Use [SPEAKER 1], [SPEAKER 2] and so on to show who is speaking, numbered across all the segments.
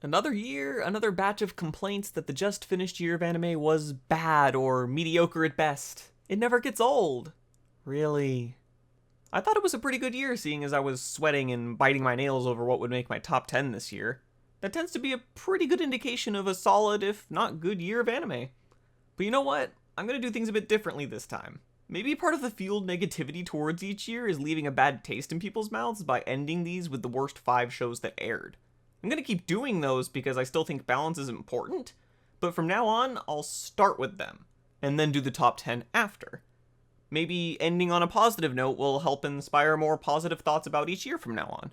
[SPEAKER 1] Another year, another batch of complaints that the just finished year of anime was bad or mediocre at best. It never gets old. Really? I thought it was a pretty good year, seeing as I was sweating and biting my nails over what would make my top 10 this year. That tends to be a pretty good indication of a solid, if not good, year of anime. But you know what? I'm gonna do things a bit differently this time. Maybe part of the fueled negativity towards each year is leaving a bad taste in people's mouths by ending these with the worst 5 shows that aired. I'm gonna keep doing those because I still think balance is important, but from now on, I'll start with them, and then do the top 10 after. Maybe ending on a positive note will help inspire more positive thoughts about each year from now on.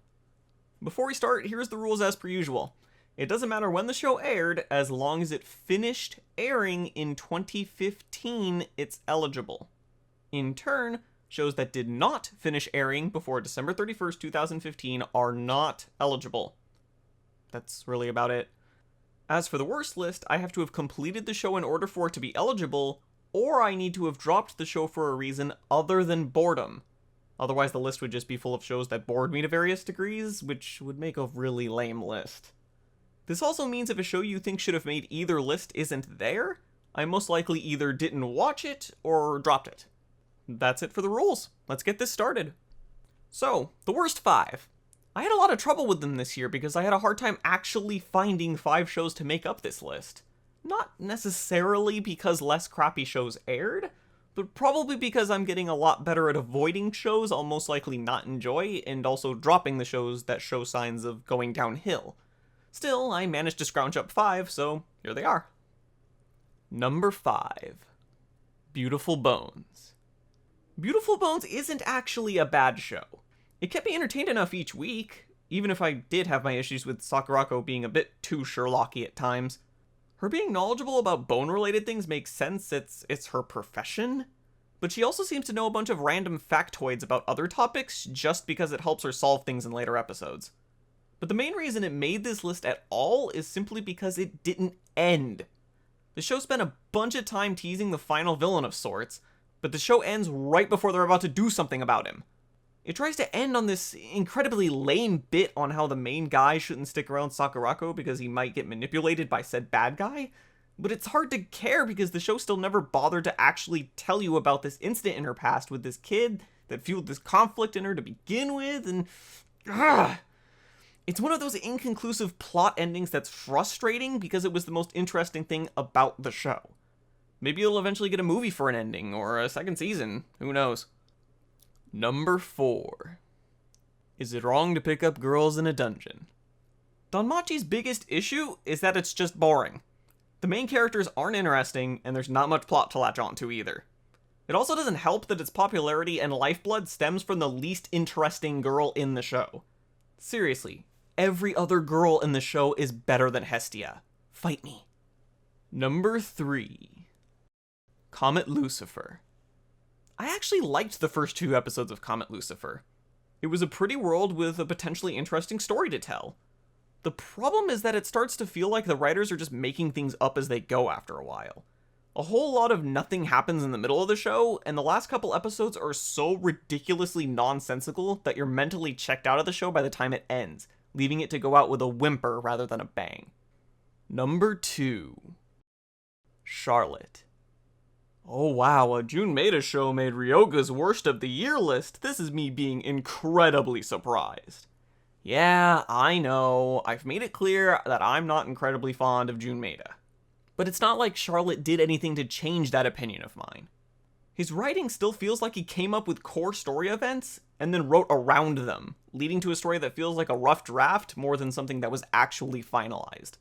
[SPEAKER 1] Before we start, here's the rules as per usual. It doesn't matter when the show aired, as long as it finished airing in 2015, it's eligible. In turn, shows that did not finish airing before December 31st, 2015 are not eligible. That's really about it. As for the worst list, I have to have completed the show in order for it to be eligible, or I need to have dropped the show for a reason other than boredom. Otherwise, the list would just be full of shows that bored me to various degrees, which would make a really lame list. This also means if a show you think should have made either list isn't there, I most likely either didn't watch it or dropped it. That's it for the rules. Let's get this started. So, the worst 5. I had a lot of trouble with them this year because I had a hard time actually finding 5 shows to make up this list. Not necessarily because less crappy shows aired, but probably because I'm getting a lot better at avoiding shows I'll most likely not enjoy, and also dropping the shows that show signs of going downhill. Still, I managed to scrounge up 5, so here they are. Number 5. Beautiful Bones. Beautiful Bones isn't actually a bad show. It kept me entertained enough each week, even if I did have my issues with Sakurako being a bit too Sherlocky at times. Her being knowledgeable about bone-related things makes sense, it's her profession, but she also seems to know a bunch of random factoids about other topics just because it helps her solve things in later episodes. But the main reason it made this list at all is simply because it didn't end. The show spent a bunch of time teasing the final villain of sorts, but the show ends right before they're about to do something about him. It tries to end on this incredibly lame bit on how the main guy shouldn't stick around Sakurako because he might get manipulated by said bad guy, but it's hard to care because the show still never bothered to actually tell you about this incident in her past with this kid that fueled this conflict in her to begin with, and it's one of those inconclusive plot endings that's frustrating because it was the most interesting thing about the show. Maybe it'll eventually get a movie for an ending, or a second season, who knows. Number 4. Is it wrong to pick up girls in a dungeon? Danmachi's biggest issue is that it's just boring. The main characters aren't interesting, and there's not much plot to latch onto either. It also doesn't help that its popularity and lifeblood stems from the least interesting girl in the show. Seriously, every other girl in the show is better than Hestia. Fight me. Number 3. Comet Lucifer. I actually liked the first 2 episodes of Comet Lucifer. It was a pretty world with a potentially interesting story to tell. The problem is that it starts to feel like the writers are just making things up as they go after a while. A whole lot of nothing happens in the middle of the show, and the last couple episodes are so ridiculously nonsensical that you're mentally checked out of the show by the time it ends, leaving it to go out with a whimper rather than a bang. Number 2. Charlotte. Oh wow, a Jun Maeda show made Ryogaa's worst of the year list. This is me being incredibly surprised. Yeah, I know, I've made it clear that I'm not incredibly fond of Jun Maeda. But it's not like Charlotte did anything to change that opinion of mine. His writing still feels like he came up with core story events and then wrote around them, leading to a story that feels like a rough draft more than something that was actually finalized.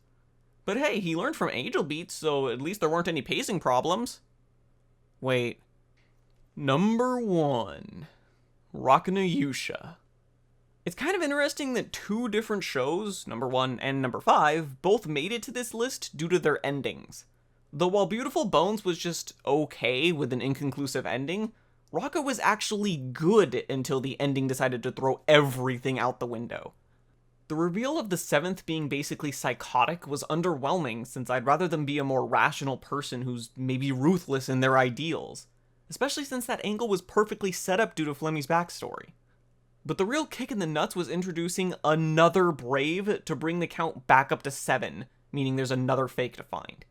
[SPEAKER 1] But hey, he learned from Angel Beats, so at least there weren't any pacing problems. Wait. Number 1. Raka no Yuusha. It's kind of interesting that 2 different shows, number 1 and number 5, both made it to this list due to their endings. Though while Beautiful Bones was just okay with an inconclusive ending, Rokka was actually good until the ending decided to throw everything out the window. The reveal of the 7th being basically psychotic was underwhelming, since I'd rather them be a more rational person who's maybe ruthless in their ideals, especially since that angle was perfectly set up due to Fleming's backstory. But the real kick in the nuts was introducing another Brave to bring the count back up to 7, meaning there's another fake to find.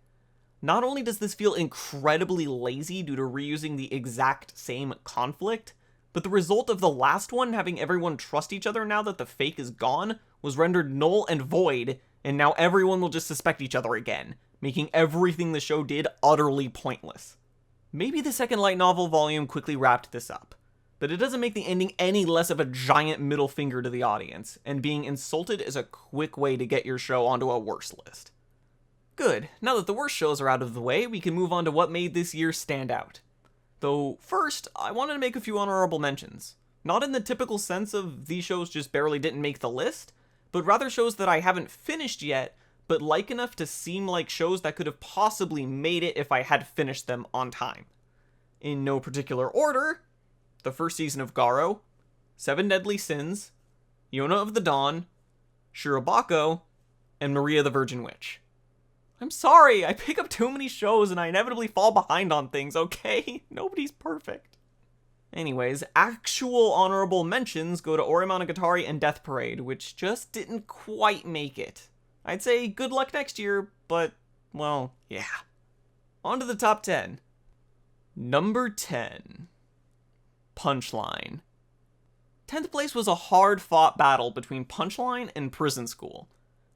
[SPEAKER 1] Not only does this feel incredibly lazy due to reusing the exact same conflict, but the result of the last one having everyone trust each other now that the fake is gone was rendered null and void, and now everyone will just suspect each other again, making everything the show did utterly pointless. Maybe the second light novel volume quickly wrapped this up, but it doesn't make the ending any less of a giant middle finger to the audience, and being insulted is a quick way to get your show onto a worse list. Good, now that the worst shows are out of the way, we can move on to what made this year stand out. Though first, I wanted to make a few honorable mentions. Not in the typical sense of these shows just barely didn't make the list, but rather shows that I haven't finished yet, but like enough to seem like shows that could have possibly made it if I had finished them on time. In no particular order, the first season of Garo, Seven Deadly Sins, Yona of the Dawn, Shirobako, and Maria the Virgin Witch. I'm sorry, I pick up too many shows and I inevitably fall behind on things, okay? Nobody's perfect. Anyways, actual honorable mentions go to Ore Monogatari and Death Parade, which just didn't quite make it. I'd say good luck next year, but, well, yeah. On to the top 10. Number 10. Punchline. 10th place was a hard-fought battle between Punchline and Prison School.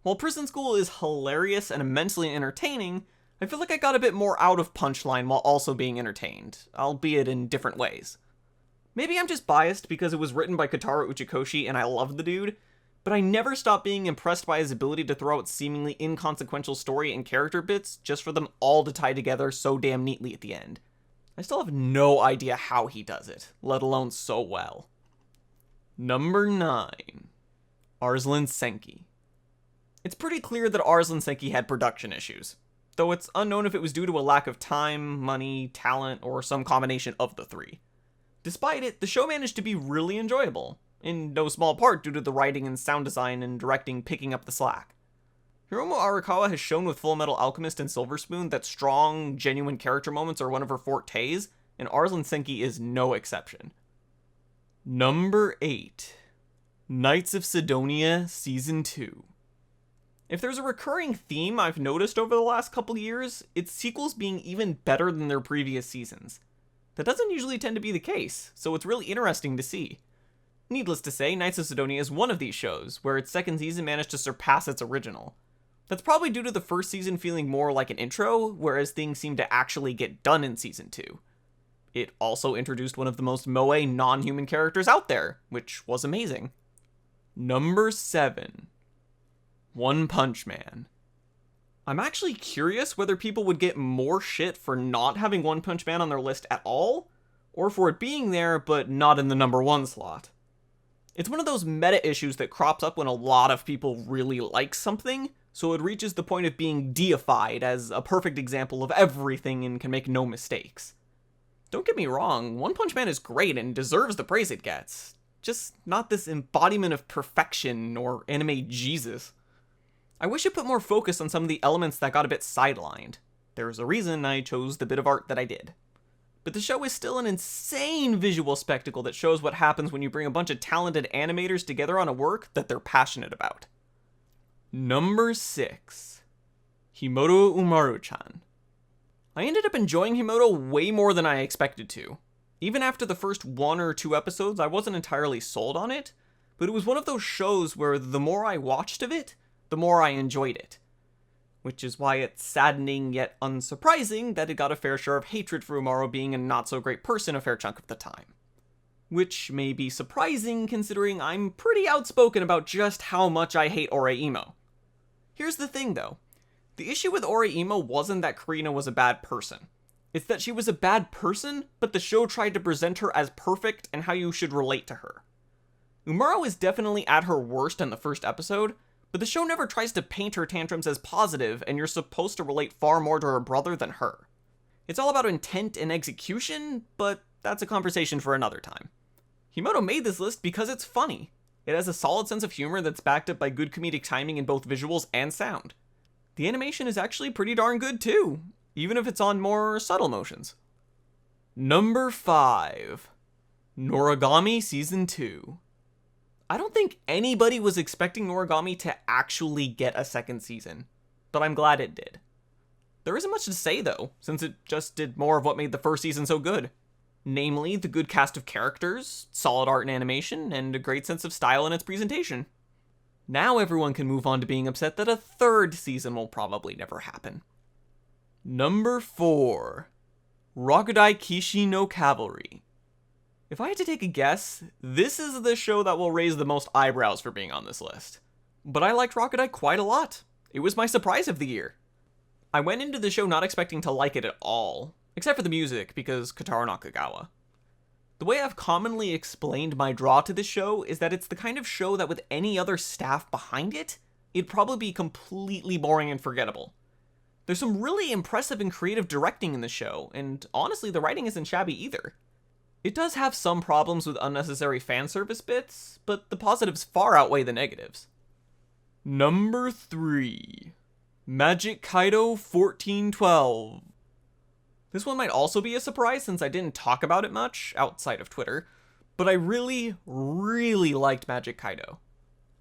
[SPEAKER 1] While Prison School is hilarious and immensely entertaining, I feel like I got a bit more out of Punchline while also being entertained, albeit in different ways. Maybe I'm just biased because it was written by Kotaro Uchikoshi and I love the dude, but I never stopped being impressed by his ability to throw out seemingly inconsequential story and character bits just for them all to tie together so damn neatly at the end. I still have no idea how he does it, let alone so well. Number 9. Arslan Senki. It's pretty clear that Arslan Senki had production issues, though it's unknown if it was due to a lack of time, money, talent, or some combination of the three. Despite it, the show managed to be really enjoyable, in no small part due to the writing and sound design and directing picking up the slack. Hiromu Arakawa has shown with Full Metal Alchemist and Silver Spoon that strong, genuine character moments are one of her fortes, and Arslan Senki is no exception. Number 8. Knights of Sidonia Season 2. If there's a recurring theme I've noticed over the last couple years, it's sequels being even better than their previous seasons. That doesn't usually tend to be the case, so it's really interesting to see. Needless to say, Knights of Sidonia is one of these shows, where its second season managed to surpass its original. That's probably due to the first season feeling more like an intro, whereas things seem to actually get done in season 2. It also introduced one of the most moe non-human characters out there, which was amazing. Number 7. One Punch Man. I'm actually curious whether people would get more shit for not having One Punch Man on their list at all, or for it being there but not in the number 1 slot. It's one of those meta issues that crops up when a lot of people really like something, so it reaches the point of being deified as a perfect example of everything and can make no mistakes. Don't get me wrong, One Punch Man is great and deserves the praise it gets, just not this embodiment of perfection or anime Jesus. I wish it put more focus on some of the elements that got a bit sidelined. There's a reason I chose the bit of art that I did. But the show is still an insane visual spectacle that shows what happens when you bring a bunch of talented animators together on a work that they're passionate about. Number 6. Himouto Umaru-chan. I ended up enjoying Himouto way more than I expected to. Even after the first 1 or 2 episodes, I wasn't entirely sold on it, but it was one of those shows where the more I watched of it, the more I enjoyed it. Which is why it's saddening yet unsurprising that it got a fair share of hatred for Umaru being a not-so-great person a fair chunk of the time. Which may be surprising considering I'm pretty outspoken about just how much I hate Oreimo. Here's the thing though. The issue with Oreimo wasn't that Karina was a bad person. It's that she was a bad person, but the show tried to present her as perfect and how you should relate to her. Umaru is definitely at her worst in the first episode, but the show never tries to paint her tantrums as positive, and you're supposed to relate far more to her brother than her. It's all about intent and execution, but that's a conversation for another time. Himouto made this list because it's funny. It has a solid sense of humor that's backed up by good comedic timing in both visuals and sound. The animation is actually pretty darn good too, even if it's on more subtle motions. Number 5. Noragami Season 2. I don't think anybody was expecting Noragami to actually get a second season, but I'm glad it did. There isn't much to say though, since it just did more of what made the first season so good. Namely, the good cast of characters, solid art and animation, and a great sense of style in its presentation. Now everyone can move on to being upset that a third season will probably never happen. Number 4. Rakudai Kishi no Cavalry. If I had to take a guess, this is the show that will raise the most eyebrows for being on this list. But I liked Rakudai quite a lot. It was my surprise of the year. I went into the show not expecting to like it at all, except for the music, because Kotaro Nakagawa. The way I've commonly explained my draw to this show is that it's the kind of show that with any other staff behind it, it'd probably be completely boring and forgettable. There's some really impressive and creative directing in the show, and honestly the writing isn't shabby either. It does have some problems with unnecessary fan service bits, but the positives far outweigh the negatives. Number 3. Magic Kaito 1412. This one might also be a surprise since I didn't talk about it much, outside of Twitter, but I really, really liked Magic Kaito.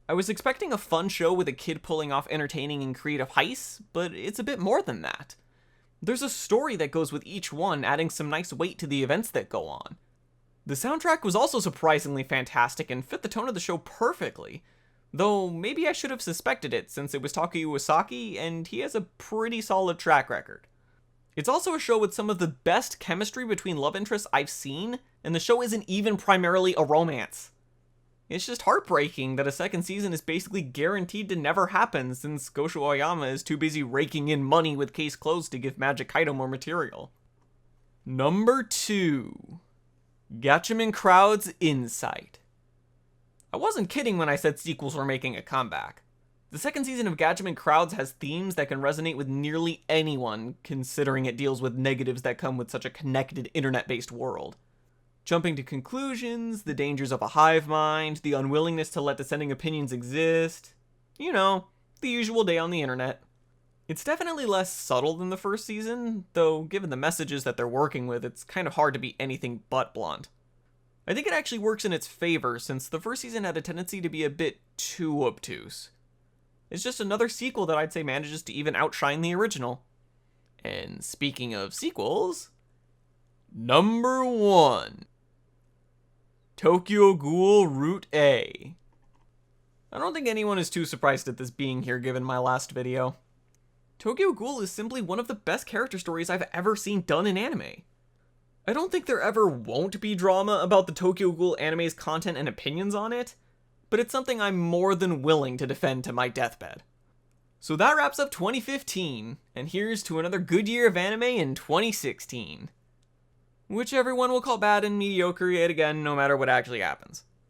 [SPEAKER 1] I was expecting a fun show with a kid pulling off entertaining and creative heists, but it's a bit more than that. There's a story that goes with each one, adding some nice weight to the events that go on. The soundtrack was also surprisingly fantastic and fit the tone of the show perfectly, though maybe I should have suspected it since it was Takuya Iwasaki and he has a pretty solid track record. It's also a show with some of the best chemistry between love interests I've seen, and the show isn't even primarily a romance. It's just heartbreaking that a second season is basically guaranteed to never happen since Gosho Aoyama is too busy raking in money with case closed to give Magic Kaito more material. Number 2. Gatchaman Crowds Insight. I wasn't kidding when I said sequels were making a comeback. The second season of Gatchaman Crowds has themes that can resonate with nearly anyone, considering it deals with negatives that come with such a connected internet-based world. Jumping to conclusions, the dangers of a hive mind, the unwillingness to let dissenting opinions exist. You know, the usual day on the internet. It's definitely less subtle than the first season, though given the messages that they're working with, it's kind of hard to be anything but blunt. I think it actually works in its favor, since the first season had a tendency to be a bit too obtuse. It's just another sequel that I'd say manages to even outshine the original. And speaking of sequels, number 1. Tokyo Ghoul Route A. I don't think anyone is too surprised at this being here given my last video. Tokyo Ghoul is simply one of the best character stories I've ever seen done in anime. I don't think there ever won't be drama about the Tokyo Ghoul anime's content and opinions on it, but it's something I'm more than willing to defend to my deathbed. So that wraps up 2015, and here's to another good year of anime in 2016. Which everyone will call bad and mediocre yet again, no matter what actually happens.